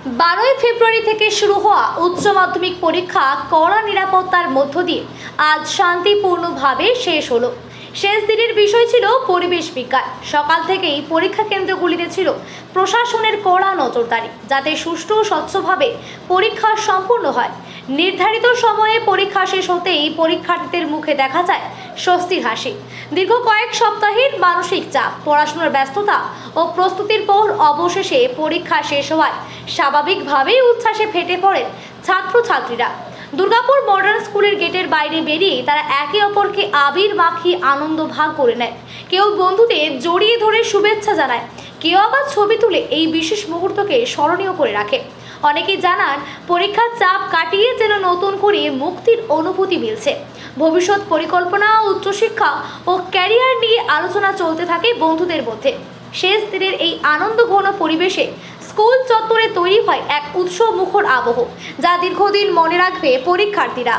12ই ফেব্রুয়ারি থেকে শুরু হওয়া উচ্চ মাধ্যমিক পরীক্ষা কড়া নিরাপত্তার মধ্য দিয়ে আজ শান্তিপূর্ণভাবে শেষ হলো। শেষ দিনের বিষয় ছিল পরিবেশ বিজ্ঞান। সকাল থেকেই পরীক্ষা কেন্দ্রগুলিতে ছিল প্রশাসনের কড়া নজরদারি, যাতে সুষ্ঠু ও স্বচ্ছভাবে পরীক্ষা সম্পূর্ণ হয়। নির্ধারিত সময়ে পরীক্ষা শেষ হতেই পরীক্ষার্থীদের মুখে দেখা যায় স্বস্তির হাসি। দীর্ঘ কয়েক সপ্তাহের মানসিক চাপ, পড়াশোনার ব্যস্ততা ও প্রস্তুতির পর অবশেষে পরীক্ষা শেষ হওয়ায় স্বাভাবিকভাবেই উচ্ছ্বাসে ফেটে পড়েন ছাত্রছাত্রীরা। দুর্গাপুর মডার্ন স্কুলের গেটের বাইরে বেরিয়ে তারা একে অপরকে আবির মাখিয়ে আনন্দ ভাগ করে নেয়। কেউ বন্ধুদের জড়িয়ে ধরে শুভেচ্ছা জানায়, কেউ আবার ছবি তুলে এই বিশেষ মুহূর্তকে স্মরণীয় করে রাখে। অনেকেই জানান, পরীক্ষার চাপ কাটিয়ে যেন নতুন করে মুক্তির অনুভূতি মিলছে। ভবিষ্যৎ পরিকল্পনা, উচ্চশিক্ষা ও ক্যারিয়ার নিয়ে আলোচনা চলতে থাকে বন্ধুদের মধ্যে। শেষ দিনের এই আনন্দঘন পরিবেশে স্কুল চত্বরে তৈরি হয় এক উৎসবমুখর আবহ, যা দীর্ঘদিন মনে রাখবে পরীক্ষার্থীরা।